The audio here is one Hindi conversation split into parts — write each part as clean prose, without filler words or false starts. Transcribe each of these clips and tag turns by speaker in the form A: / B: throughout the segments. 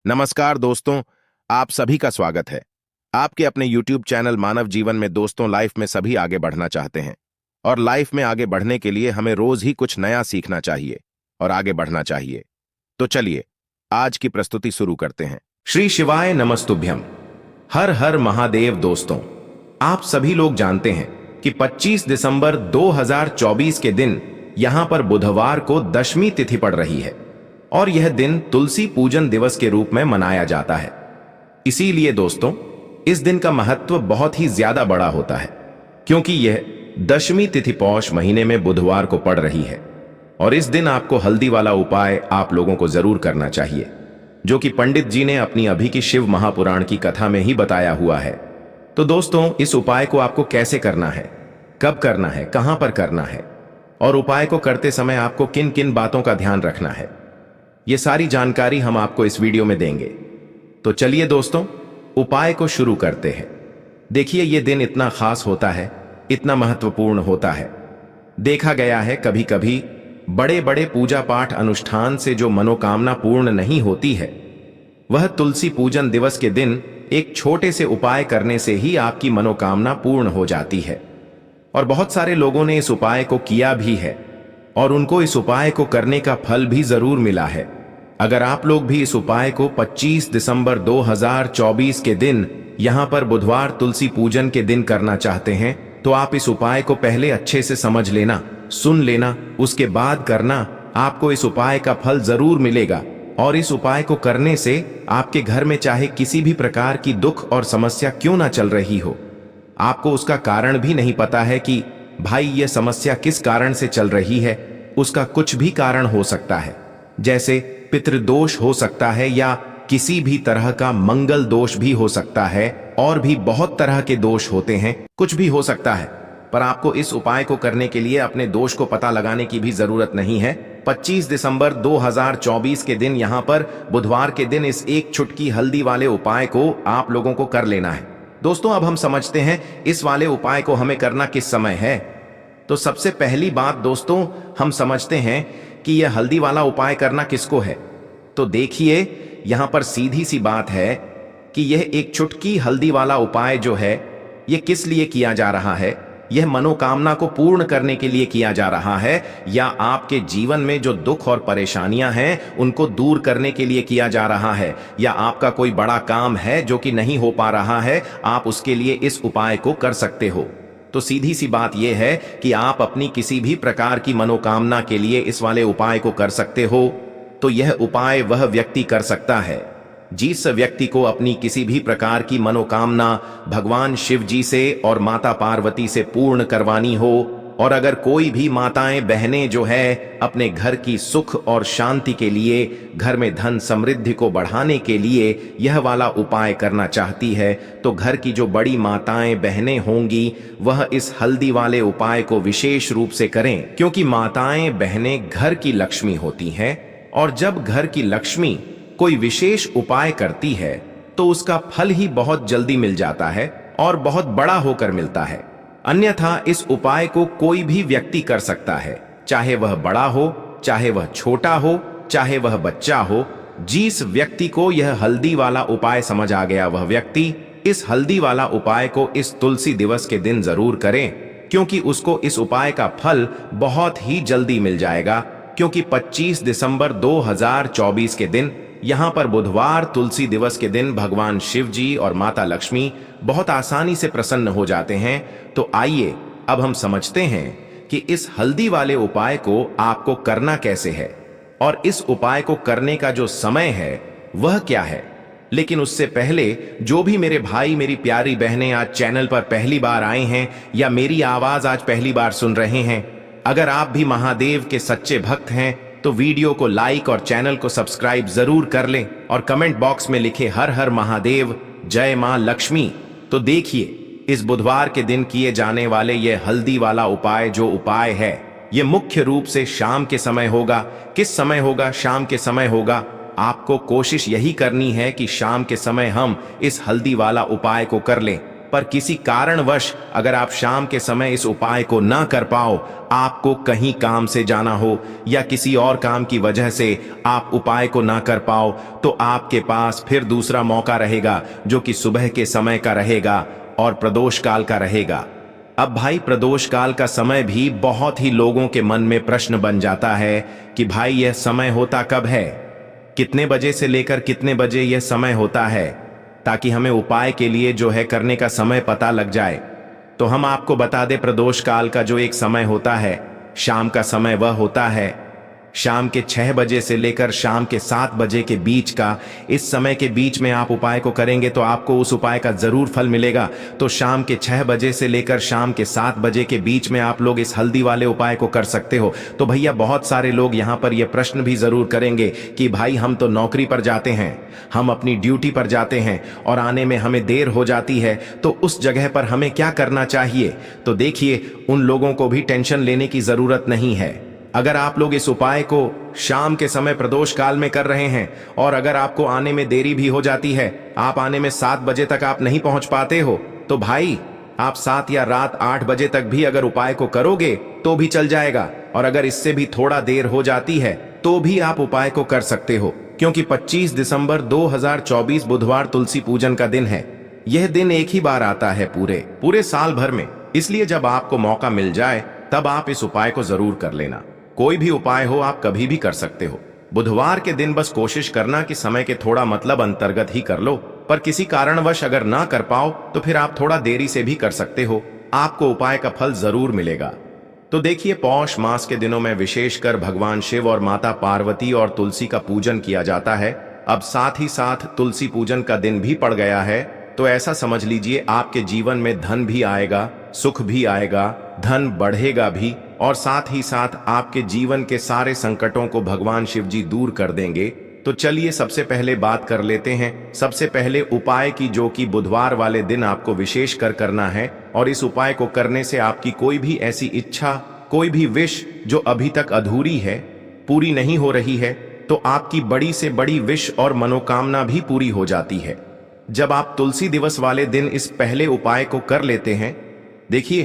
A: नमस्कार दोस्तों, आप सभी का स्वागत है। आपके अपने YouTube चैनल मानव जीवन में दोस्तों लाइफ में सभी आगे बढ़ना चाहते हैं और लाइफ में आगे बढ़ने के लिए हमें रोज ही कुछ नया सीखना चाहिए और आगे बढ़ना चाहिए। तो चलिए आज की प्रस्तुति शुरू करते हैं। श्री शिवाय नमस्तुभ्यम। हर हर महादेव। दोस्तों, आप सभी लोग जानते हैं कि 25 दिसंबर 2024 के दिन यहां पर बुधवार को दशमी तिथि पड़ रही है और यह दिन तुलसी पूजन दिवस के रूप में मनाया जाता है। इसीलिए दोस्तों, इस दिन का महत्व बहुत ही ज्यादा बड़ा होता है क्योंकि यह दशमी तिथि पौष महीने में बुधवार को पड़ रही है और इस दिन आपको हल्दी वाला उपाय आप लोगों को जरूर करना चाहिए, जो कि पंडित जी ने अपनी अभी की शिव महापुराण की कथा में ही बताया हुआ है। तो दोस्तों, इस उपाय को आपको कैसे करना है, कब करना है, कहां पर करना है और उपाय को करते समय आपको किन किन बातों का ध्यान रखना है, ये सारी जानकारी हम आपको इस वीडियो में देंगे। तो चलिए दोस्तों, उपाय को शुरू करते हैं। देखिए, यह दिन इतना खास होता है, इतना महत्वपूर्ण होता है। देखा गया है कभी कभी बड़े बड़े पूजा पाठ अनुष्ठान से जो मनोकामना पूर्ण नहीं होती है, वह तुलसी पूजन दिवस के दिन एक छोटे से उपाय करने से ही आपकी मनोकामना पूर्ण हो जाती है। और बहुत सारे लोगों ने इस उपाय को किया भी है और उनको इस उपाय को करने का फल भी जरूर मिला है। अगर आप लोग भी इस उपाय को 25 दिसंबर 2024 के दिन यहां पर बुधवार तुलसी पूजन के दिन करना चाहते हैं, तो आप इस उपाय को पहले अच्छे से समझ लेना, सुन लेना, उसके बाद करना। आपको इस उपाय का फल जरूर मिलेगा और इस उपाय को करने से आपके घर में चाहे किसी भी प्रकार की दुख और समस्या क्यों ना चल रही हो, आपको उसका कारण भी नहीं पता है कि भाई यह समस्या किस कारण से चल रही है, उसका कुछ भी कारण हो सकता है। जैसे पितृदोष हो सकता है या किसी भी तरह का मंगल दोष भी हो सकता है और भी बहुत तरह के दोष होते हैं, कुछ भी हो सकता है। पर आपको इस उपाय को करने के लिए अपने दोष को पता लगाने की भी जरूरत नहीं है। 25 दिसंबर 2024 के दिन यहां पर बुधवार के दिन इस एक चुटकी हल्दी वाले उपाय को आप लोगों को कर लेना है। दोस्तों, अब हम समझते हैं इस वाले उपाय को हमें करना किस समय है। तो सबसे पहली बात दोस्तों, हम समझते हैं कि यह हल्दी वाला उपाय करना किसको है। तो देखिए, यहां पर सीधी सी बात है कि यह एक चुटकी हल्दी वाला उपाय जो है, यह किस लिए किया जा रहा है। यह मनोकामना को पूर्ण करने के लिए किया जा रहा है या आपके जीवन में जो दुख और परेशानियां हैं उनको दूर करने के लिए किया जा रहा है, या आपका कोई बड़ा काम है जो कि नहीं हो पा रहा है, आप उसके लिए इस उपाय को कर सकते हो। तो सीधी सी बात यह है कि आप अपनी किसी भी प्रकार की मनोकामना के लिए इस वाले उपाय को कर सकते हो। तो यह उपाय वह व्यक्ति कर सकता है जिस व्यक्ति को अपनी किसी भी प्रकार की मनोकामना भगवान शिव जी से और माता पार्वती से पूर्ण करवानी हो। और अगर कोई भी माताएं बहनें जो है अपने घर की सुख और शांति के लिए, घर में धन समृद्धि को बढ़ाने के लिए यह वाला उपाय करना चाहती है, तो घर की जो बड़ी माताएं बहनें होंगी वह इस हल्दी वाले उपाय को विशेष रूप से करें, क्योंकि माताएं बहनें घर की लक्ष्मी होती हैं और जब घर की लक्ष्मी कोई विशेष उपाय करती है तो उसका फल ही बहुत जल्दी मिल जाता है और बहुत बड़ा होकर मिलता है। अन्यथा इस उपाय को कोई भी व्यक्ति कर सकता है, चाहे वह बड़ा हो, चाहे वह छोटा हो, चाहे वह बच्चा हो। जिस व्यक्ति को यह हल्दी वाला उपाय समझ आ गया, वह व्यक्ति इस हल्दी वाला उपाय को इस तुलसी दिवस के दिन जरूर करें, क्योंकि उसको इस उपाय का फल बहुत ही जल्दी मिल जाएगा। क्योंकि 25 दिसंबर 2024 के दिन यहां पर बुधवार तुलसी दिवस के दिन भगवान शिव जी और माता लक्ष्मी बहुत आसानी से प्रसन्न हो जाते हैं। तो आइए अब हम समझते हैं कि इस हल्दी वाले उपाय को आपको करना कैसे है और इस उपाय को करने का जो समय है वह क्या है। लेकिन उससे पहले जो भी मेरे भाई मेरी प्यारी बहनें आज चैनल पर पहली बार आए हैं या मेरी आवाज आज पहली बार सुन रहे हैं, अगर आप भी महादेव के सच्चे भक्त हैं तो वीडियो को लाइक और चैनल को सब्सक्राइब जरूर कर लें और कमेंट बॉक्स में लिखे हर हर महादेव, जय मां लक्ष्मी। तो देखिए, इस बुधवार के दिन किए जाने वाले यह हल्दी वाला उपाय जो उपाय है, यह मुख्य रूप से शाम के समय होगा। किस समय होगा? शाम के समय होगा। आपको कोशिश यही करनी है कि शाम के समय हम इस हल्दी वाला उपाय को कर लें। पर किसी कारणवश अगर आप शाम के समय इस उपाय को ना कर पाओ, आपको कहीं काम से जाना हो या किसी और काम की वजह से आप उपाय को ना कर पाओ, तो आपके पास फिर दूसरा मौका रहेगा जो कि सुबह के समय का रहेगा और प्रदोष काल का रहेगा। अब भाई, प्रदोष काल का समय भी बहुत ही लोगों के मन में प्रश्न बन जाता है कि भाई यह समय होता कब है, कितने बजे से लेकर कितने बजे यह समय होता है, ताकि हमें उपाय के लिए जो है करने का समय पता लग जाए। तो हम आपको बता दें, प्रदोष काल का जो एक समय होता है, शाम का समय, वह होता है शाम के 6 बजे से लेकर शाम के 7 बजे के बीच का। इस समय के बीच में आप उपाय को करेंगे तो आपको उस उपाय का जरूर फल मिलेगा। तो शाम के 6 बजे से लेकर शाम के 7 बजे के बीच में आप लोग इस हल्दी वाले उपाय को कर सकते हो। तो भैया, बहुत सारे लोग यहाँ पर यह प्रश्न भी जरूर करेंगे कि भाई हम तो नौकरी पर जाते हैं, हम अपनी ड्यूटी पर जाते हैं और आने में हमें देर हो जाती है, तो उस जगह पर हमें क्या करना चाहिए। तो देखिए, उन लोगों को भी टेंशन लेने की जरूरत नहीं है। अगर आप लोग इस उपाय को शाम के समय प्रदोष काल में कर रहे हैं और अगर आपको आने में देरी भी हो जाती है, आप आने में 7 बजे तक आप नहीं पहुंच पाते हो, तो भाई आप 7 या रात 8 बजे तक भी अगर उपाय को करोगे तो भी चल जाएगा। और अगर इससे भी थोड़ा देर हो जाती है तो भी आप उपाय को कर सकते हो, क्योंकि 25 दिसंबर 2024 बुधवार तुलसी पूजन का दिन है। यह दिन एक ही बार आता है पूरे साल भर में, इसलिए जब आपको मौका मिल जाए तब आप इस उपाय को जरूर कर लेना। कोई भी उपाय हो, आप कभी भी कर सकते हो। बुधवार के दिन बस कोशिश करना कि समय के थोड़ा मतलब अंतर्गत ही कर लो, पर किसी कारणवश अगर ना कर पाओ तो फिर आप थोड़ा देरी से भी कर सकते हो, आपको उपाय का फल जरूर मिलेगा। तो देखिए, पौष मास के दिनों में विशेषकर भगवान शिव और माता पार्वती और तुलसी का पूजन किया जाता है। अब साथ ही साथ तुलसी पूजन का दिन भी पड़ गया है, तो ऐसा समझ लीजिए आपके जीवन में धन भी आएगा, सुख भी आएगा, धन बढ़ेगा भी, और साथ ही साथ आपके जीवन के सारे संकटों को भगवान शिव जी दूर कर देंगे। तो चलिए सबसे पहले बात कर लेते हैं सबसे पहले उपाय की, जो कि बुधवार वाले दिन आपको विशेष कर करना है। और इस उपाय को करने से आपकी कोई भी ऐसी इच्छा, कोई भी विश जो अभी तक अधूरी है, पूरी नहीं हो रही है, तो आपकी बड़ी से बड़ी विश और मनोकामना भी पूरी हो जाती है जब आप तुलसी दिवस वाले दिन इस पहले उपाय को कर लेते हैं। देखिए,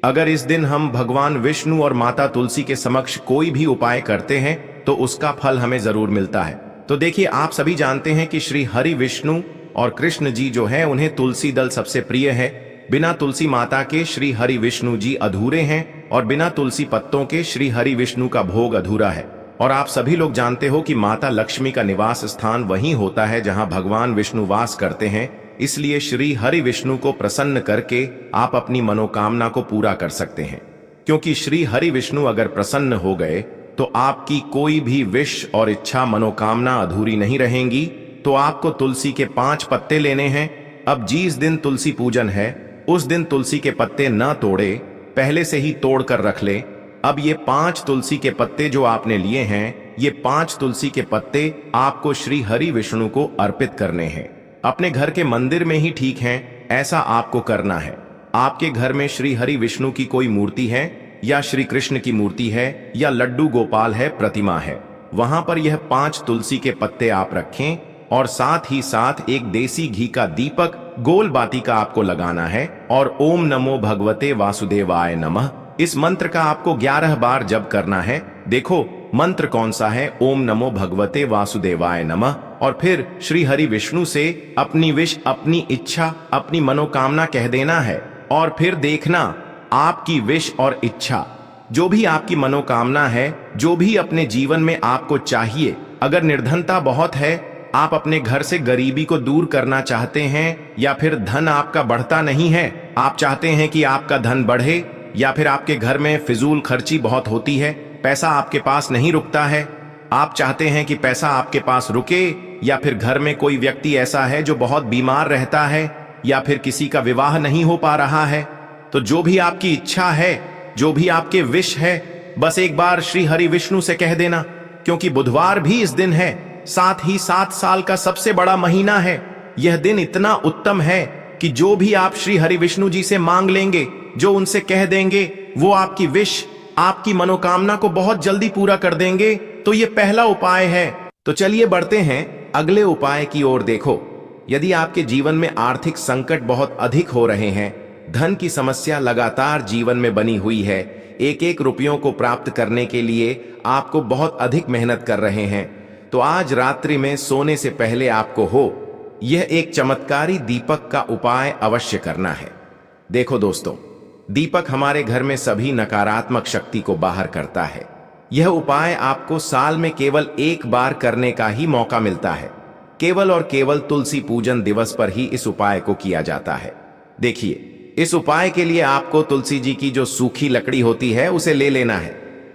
A: अगर इस दिन हम भगवान विष्णु और माता तुलसी के समक्ष कोई भी उपाय करते हैं तो उसका फल हमें जरूर मिलता है। तो देखिए, आप सभी जानते हैं कि श्री हरि विष्णु और कृष्ण जी जो है, उन्हें तुलसी दल सबसे प्रिय है। बिना तुलसी माता के श्री हरि विष्णु जी अधूरे हैं और बिना तुलसी पत्तों के श्री हरि विष्णु का भोग अधूरा है। और आप सभी लोग जानते हो कि माता लक्ष्मी का निवास स्थान वहीं होता है जहां भगवान विष्णु वास करते हैं। इसलिए श्री हरि विष्णु को प्रसन्न करके आप अपनी मनोकामना को पूरा कर सकते हैं, क्योंकि श्री हरि विष्णु अगर प्रसन्न हो गए तो आपकी कोई भी विश और इच्छा, मनोकामना अधूरी नहीं रहेंगी। तो आपको तुलसी के 5 पत्ते लेने हैं। अब जिस दिन तुलसी पूजन है उस दिन तुलसी के पत्ते न तोड़े, पहले से ही तोड़ कर रख ले। अब ये 5 तुलसी के पत्ते जो आपने लिए हैं, ये 5 तुलसी के पत्ते आपको श्री हरि विष्णु को अर्पित करने हैं। अपने घर के मंदिर में ही ठीक है, ऐसा आपको करना है। आपके घर में श्री हरि विष्णु की कोई मूर्ति है या श्री कृष्ण की मूर्ति है या लड्डू गोपाल है, प्रतिमा है, वहां पर यह 5 तुलसी के पत्ते आप रखें और साथ ही साथ एक देसी घी का दीपक गोल बाती का आपको लगाना है और ओम नमो भगवते वासुदेवाय नमः, इस मंत्र का आपको 11 बार जप करना है। देखो मंत्र कौन सा है, ओम नमो भगवते वासुदेवाय नमः। और फिर श्री हरि विष्णु से अपनी विश, अपनी इच्छा, अपनी मनोकामना कह देना है। और फिर देखना आपकी विश और इच्छा, जो भी आपकी मनोकामना है, जो भी अपने जीवन में आपको चाहिए, अगर निर्धनता बहुत है, आप अपने घर से गरीबी को दूर करना चाहते हैं, या फिर धन आपका बढ़ता नहीं है, आप चाहते हैं कि आपका धन बढ़े, या फिर आपके घर में फिजूल खर्ची बहुत होती है, पैसा आपके पास नहीं रुकता है, आप चाहते हैं कि पैसा आपके पास रुके, या फिर घर में कोई व्यक्ति ऐसा है जो बहुत बीमार रहता है, या फिर किसी का विवाह नहीं हो पा रहा है, तो जो भी आपकी इच्छा है, जो भी आपके विश है, बस एक बार श्री हरि विष्णु से कह देना। क्योंकि बुधवार भी इस दिन है, साथ ही 7 साल का सबसे बड़ा महीना है। यह दिन इतना उत्तम है कि जो भी आप श्री हरि विष्णु जी से मांग लेंगे, जो उनसे कह देंगे, वो आपकी विश, आपकी मनोकामना को बहुत जल्दी पूरा कर देंगे। तो ये पहला उपाय है। तो चलिए बढ़ते हैं अगले उपाय की ओर। देखो, यदि आपके जीवन में आर्थिक संकट बहुत अधिक हो रहे हैं, धन की समस्या लगातार जीवन में बनी हुई है, एक एक रुपयों को प्राप्त करने के लिए आपको बहुत अधिक मेहनत कर रहे हैं, तो आज रात्रि में सोने से पहले आपको यह एक चमत्कारी दीपक का उपाय अवश्य करना है। देखो दोस्तों, दीपक हमारे घर में सभी नकारात्मक शक्ति को बाहर करता है। यह उपाय आपको साल में केवल एक बार करने का ही मौका मिलता है। केवल और केवल तुलसी पूजन दिवस पर ही इस उपाय को किया जाता है। देखिए, इस उपाय के लिए आपको तुलसी जी की जो सूखी लकड़ी होती है उसे ले लेना है।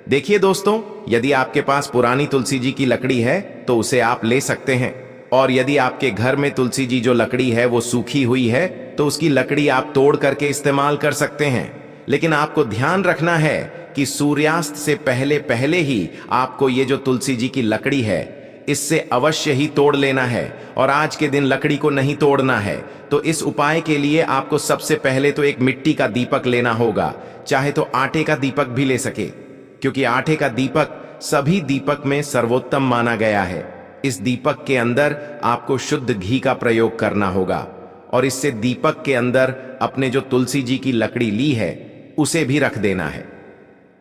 A: देखिए दोस्तों, यदि आपके पास पुरानी तुलसी जी की लकड़ी है तो उसे आप ले सकते हैं, और यदि आपके घर में तुलसी जी जो लकड़ी है वो सूखी हुई है तो उसकी लकड़ी आप तोड़ करके इस्तेमाल कर सकते हैं। लेकिन आपको ध्यान रखना है कि सूर्यास्त से पहले पहले ही आपको ये जो तुलसी जी की लकड़ी है इससे अवश्य ही तोड़ लेना है, और आज के दिन लकड़ी को नहीं तोड़ना है। तो इस उपाय के लिए आपको सबसे पहले तो एक मिट्टी का दीपक लेना होगा, चाहे तो आटे का दीपक भी ले सके, क्योंकि आटे का दीपक सभी दीपक में सर्वोत्तम माना गया है। इस दीपक के अंदर आपको शुद्ध घी का प्रयोग करना होगा, और इससे दीपक के अंदर अपने जो तुलसी जी की लकड़ी ली है उसे भी रख देना है।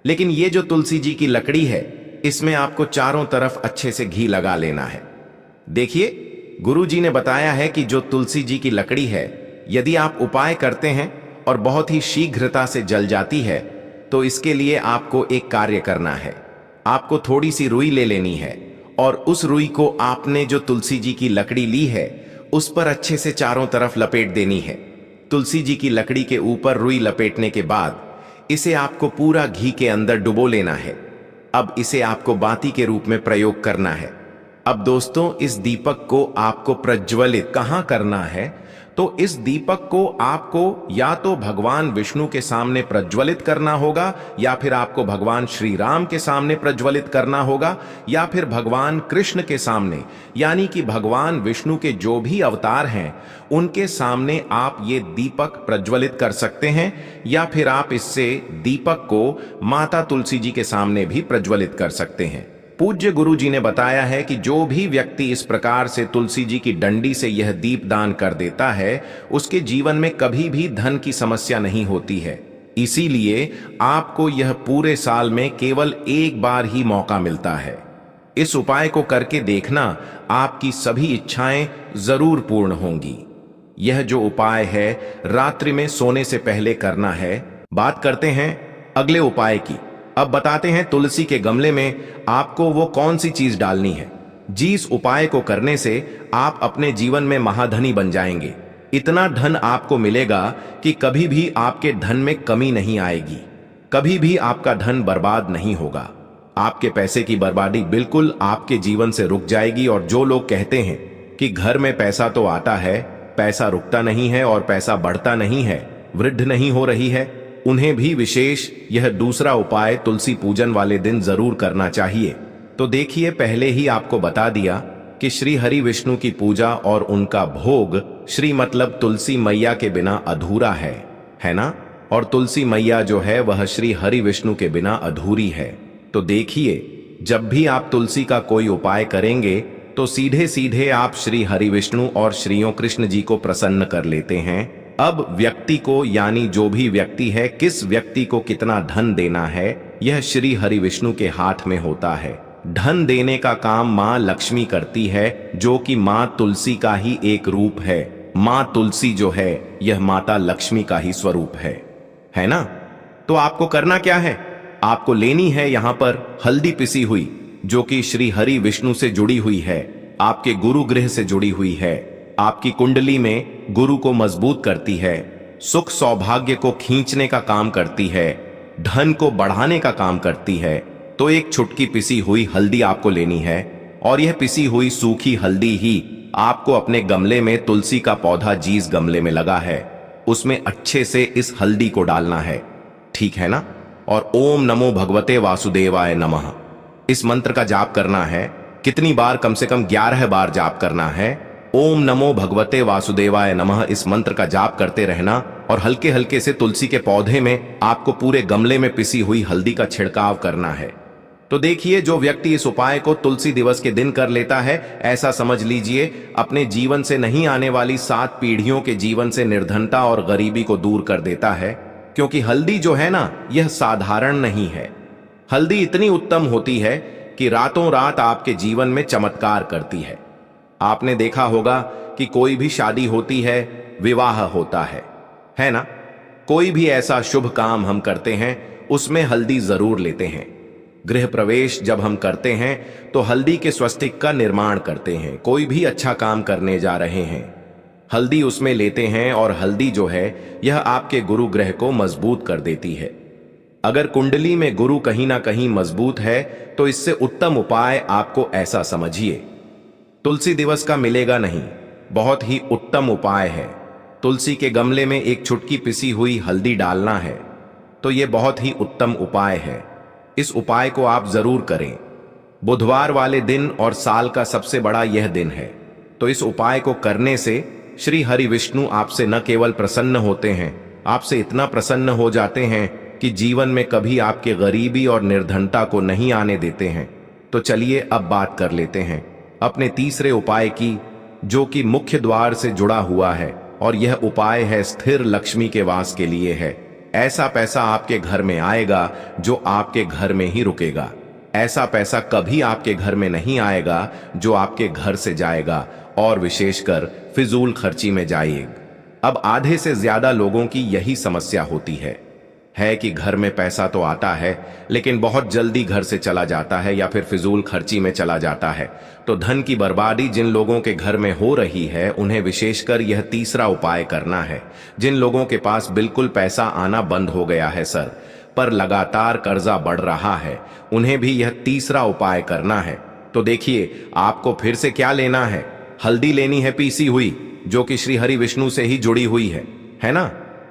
A: लेकिन ये जो तुलसी जी की लकड़ी है इसमें आपको चारों तरफ अच्छे से घी लगा लेना है। देखिए, गुरु जी ने बताया है कि जो तुलसी जी की लकड़ी है यदि आप उपाय करते हैं और बहुत ही शीघ्रता से जल जाती है, तो इसके लिए आपको एक कार्य करना है। आपको थोड़ी सी रुई ले लेनी है, और उस रुई को आपने जो तुलसी जी की लकड़ी ली है उस पर अच्छे से चारों तरफ लपेट देनी है। तुलसी जी की लकड़ी के ऊपर रुई लपेटने के बाद इसे आपको पूरा घी के अंदर डुबो लेना है। अब इसे आपको बाती के रूप में प्रयोग करना है। अब दोस्तों, इस दीपक को आपको प्रज्वलित कहाँ करना है? तो इस दीपक को आपको या तो भगवान विष्णु के सामने प्रज्वलित करना होगा, या फिर आपको भगवान श्री राम के सामने प्रज्वलित करना होगा, या फिर भगवान कृष्ण के सामने, यानी कि भगवान विष्णु के जो भी अवतार हैं उनके सामने आप ये दीपक प्रज्वलित कर सकते हैं, या फिर आप इससे दीपक को माता तुलसी जी के सामने भी प्रज्वलित कर सकते हैं। पूज्य गुरु जी ने बताया है कि जो भी व्यक्ति इस प्रकार से तुलसी जी की डंडी से यह दीप दान कर देता है उसके जीवन में कभी भी धन की समस्या नहीं होती है। इसीलिए आपको यह पूरे साल में केवल एक बार ही मौका मिलता है। इस उपाय को करके देखना, आपकी सभी इच्छाएं जरूर पूर्ण होंगी। यह जो उपाय है रात्रि में सोने से पहले करना है। बात करते हैं अगले उपाय की। अब बताते हैं तुलसी के गमले में आपको वो कौन सी चीज डालनी है जिस उपाय को करने से आप अपने जीवन में महाधनी बन जाएंगे। इतना धन आपको मिलेगा कि कभी भी आपके धन में कमी नहीं आएगी, कभी भी आपका धन बर्बाद नहीं होगा। आपके पैसे की बर्बादी बिल्कुल आपके जीवन से रुक जाएगी। और जो लोग कहते हैं कि घर में पैसा तो आता है, पैसा रुकता नहीं है और पैसा बढ़ता नहीं है, वृद्धि नहीं हो रही है, उन्हें भी विशेष यह दूसरा उपाय तुलसी पूजन वाले दिन जरूर करना चाहिए। तो देखिए, पहले ही आपको बता दिया कि श्री हरि विष्णु की पूजा और उनका भोग श्री मतलब तुलसी मैया के बिना अधूरा है ना? और तुलसी मैया जो है वह श्री हरि विष्णु के बिना अधूरी है। तो देखिए, जब भी आप तुलसी का कोई उपाय करेंगे तो सीधे सीधे आप श्री हरि विष्णु और श्रीयों कृष्ण जी को प्रसन्न कर लेते हैं। अब व्यक्ति को, यानी जो भी व्यक्ति है, किस व्यक्ति को कितना धन देना है यह श्री हरि विष्णु के हाथ में होता है। धन देने का काम माँ लक्ष्मी करती है, जो कि माँ तुलसी का ही एक रूप है। माँ तुलसी जो है यह माता लक्ष्मी का ही स्वरूप है ना? तो आपको करना क्या है? आपको लेनी है यहाँ पर हल्दी पिसी हुई, जो कि श्री हरि विष्णु से जुड़ी हुई है, आपके गुरु गृह से जुड़ी हुई है, आपकी कुंडली में गुरु को मजबूत करती है, सुख सौभाग्य को खींचने का काम करती है, धन को बढ़ाने का काम करती है। तो एक छुटकी पिसी हुई हल्दी आपको लेनी है, और यह पिसी हुई सूखी हल्दी ही आपको अपने गमले में, तुलसी का पौधा जिस गमले में लगा है उसमें अच्छे से इस हल्दी को डालना है, ठीक है ना? और ओम नमो भगवते वासुदेवाय नमः इस मंत्र का जाप करना है। कितनी बार? कम से कम 11 बार जाप करना है। ओम नमो भगवते वासुदेवाय नमः इस मंत्र का जाप करते रहना, और हल्के हल्के से तुलसी के पौधे में आपको पूरे गमले में पिसी हुई हल्दी का छिड़काव करना है। तो देखिए, जो व्यक्ति इस उपाय को तुलसी दिवस के दिन कर लेता है, ऐसा समझ लीजिए अपने जीवन से नहीं आने वाली 7 पीढ़ियों के जीवन से निर्धनता और गरीबी को दूर कर देता है। क्योंकि हल्दी जो है ना, यह साधारण नहीं है। हल्दी इतनी उत्तम होती है कि रातों रात आपके जीवन में चमत्कार करती है। आपने देखा होगा कि कोई भी शादी होती है, विवाह होता है ना? कोई भी ऐसा शुभ काम हम करते हैं, उसमें हल्दी जरूर लेते हैं। गृह प्रवेश जब हम करते हैं तो हल्दी के स्वस्तिक का निर्माण करते हैं। कोई भी अच्छा काम करने जा रहे हैं, हल्दी उसमें लेते हैं, और हल्दी जो है यह आपके गुरु ग्रह को मजबूत कर देती है। अगर कुंडली में गुरु कहीं ना कहीं मजबूत है तो इससे उत्तम उपाय आपको ऐसा समझिए, तुलसी दिवस का मिलेगा नहीं, बहुत ही उत्तम उपाय है। तुलसी के गमले में एक चुटकी पिसी हुई हल्दी डालना है, तो यह बहुत ही उत्तम उपाय है। इस उपाय को आप जरूर करें। बुधवार वाले दिन और साल का सबसे बड़ा यह दिन है, तो इस उपाय को करने से श्री हरि विष्णु आपसे न केवल प्रसन्न होते हैं, आपसे इतना प्रसन्न हो जाते हैं कि जीवन में कभी आपके गरीबी और निर्धनता को नहीं आने देते हैं। तो चलिए अब बात कर लेते हैं अपने तीसरे उपाय की, जो कि मुख्य द्वार से जुड़ा हुआ है, और यह उपाय है स्थिर लक्ष्मी के वास के लिए है। ऐसा पैसा आपके घर में आएगा जो आपके घर में ही रुकेगा। ऐसा पैसा कभी आपके घर में नहीं आएगा जो आपके घर से जाएगा, और विशेषकर फिजूल खर्ची में जाएगा। अब आधे से ज्यादा लोगों की यही समस्या होती है कि घर में पैसा तो आता है लेकिन बहुत जल्दी घर से चला जाता है या फिर फिजूल खर्ची में चला जाता है। तो धन की बर्बादी जिन लोगों के घर में हो रही है, उन्हें विशेषकर यह तीसरा उपाय करना है। जिन लोगों के पास बिल्कुल पैसा आना बंद हो गया है सर, पर लगातार कर्जा बढ़ रहा है, उन्हें भी यह तीसरा उपाय करना है। तो देखिए, आपको फिर से क्या लेना है, हल्दी लेनी है पीसी हुई, जो कि श्री हरि विष्णु से ही जुड़ी हुई है ना?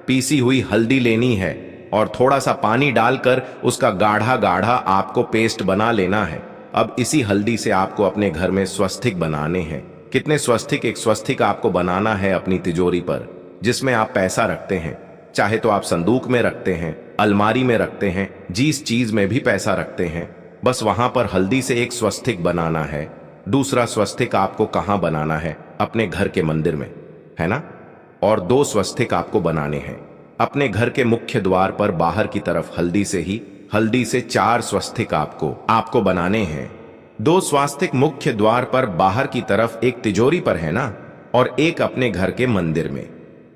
A: पीसी हुई हल्दी लेनी है और थोड़ा सा पानी डालकर उसका गाढ़ा गाढ़ा आपको पेस्ट बना लेना है। अब इसी हल्दी से आपको अपने घर में स्वस्तिक बनाने हैं। कितने स्वस्तिक? एक स्वस्तिक आपको बनाना है अपनी तिजोरी पर, जिसमें आप पैसा रखते हैं। चाहे तो आप संदूक में रखते हैं, अलमारी में रखते हैं, जिस चीज में भी पैसा रखते हैं, बस वहां पर हल्दी से एक स्वस्तिक बनाना है। दूसरा स्वस्तिक आपको कहां बनाना है? अपने घर के मंदिर में, है ना? और 2 स्वस्तिक आपको बनाने हैं अपने घर के मुख्य द्वार पर बाहर की तरफ। हल्दी से 4 स्वस्तिक आपको बनाने हैं। 2 स्वास्तिक मुख्य द्वार पर बाहर की तरफ, एक तिजोरी पर, है ना? और एक अपने घर के मंदिर में।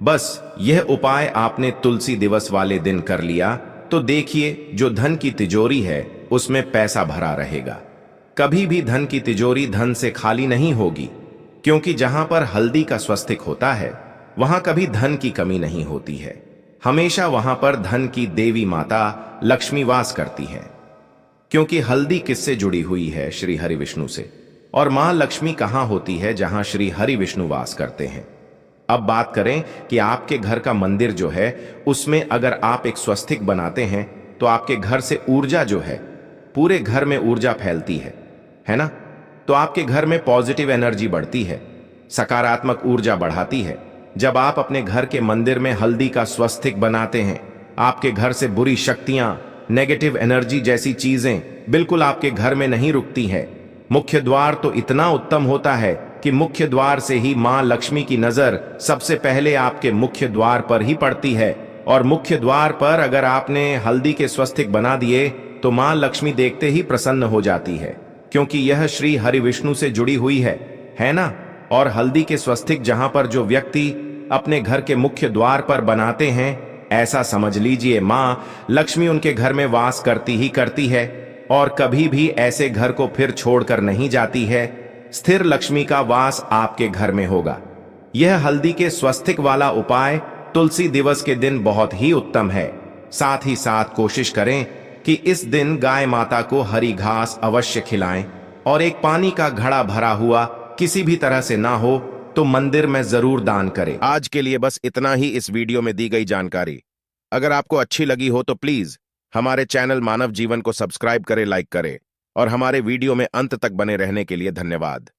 A: बस यह उपाय आपने तुलसी दिवस वाले दिन कर लिया तो देखिए, जो धन की तिजोरी है उसमें पैसा भरा रहेगा। कभी भी धन की तिजोरी धन से खाली नहीं होगी, क्योंकि जहां पर हल्दी का स्वस्तिक होता है वहां कभी धन की कमी नहीं होती है। हमेशा वहां पर धन की देवी माता लक्ष्मी वास करती है, क्योंकि हल्दी किससे जुड़ी हुई है? श्री हरि विष्णु से। और मां लक्ष्मी कहां होती है? जहां श्री हरि विष्णु वास करते हैं। अब बात करें कि आपके घर का मंदिर जो है, उसमें अगर आप एक स्वस्तिक बनाते हैं तो आपके घर से ऊर्जा जो है, पूरे घर में ऊर्जा फैलती है ना? तो आपके घर में पॉजिटिव एनर्जी बढ़ती है, सकारात्मक ऊर्जा बढ़ाती है। जब आप अपने घर के मंदिर में हल्दी का स्वस्तिक बनाते हैं, आपके घर से बुरी शक्तियां, नेगेटिव एनर्जी जैसी चीजें बिल्कुल आपके घर में नहीं रुकती है। मुख्य द्वार तो इतना उत्तम होता है कि मुख्य द्वार से ही मां लक्ष्मी की नजर सबसे पहले आपके मुख्य द्वार पर ही पड़ती है। और मुख्य द्वार पर अगर आपने हल्दी के स्वस्तिक बना दिए तो मां लक्ष्मी देखते ही प्रसन्न हो जाती है, क्योंकि यह श्री हरि विष्णु से जुड़ी हुई है ना? और हल्दी के स्वस्तिक जहां पर जो व्यक्ति अपने घर के मुख्य द्वार पर बनाते हैं, ऐसा समझ लीजिए मां लक्ष्मी उनके घर में वास करती है, और कभी भी ऐसे घर को फिर छोड़कर नहीं जाती है। स्थिर लक्ष्मी का वास आपके घर में होगा। यह हल्दी के स्वस्तिक वाला उपाय तुलसी दिवस के दिन बहुत ही उत्तम है। साथ ही साथ कोशिश करें कि इस दिन गाय माता को हरी घास अवश्य खिलाएं, और एक पानी का घड़ा भरा हुआ किसी भी तरह से ना हो तो मंदिर में जरूर दान करें। आज के लिए बस इतना ही इस वीडियो में दी गई जानकारी। अगर आपको अच्छी लगी हो तो प्लीज हमारे चैनल मानव जीवन को सब्सक्राइब करें, लाइक करें, और हमारे वीडियो में अंत तक बने रहने के लिए धन्यवाद।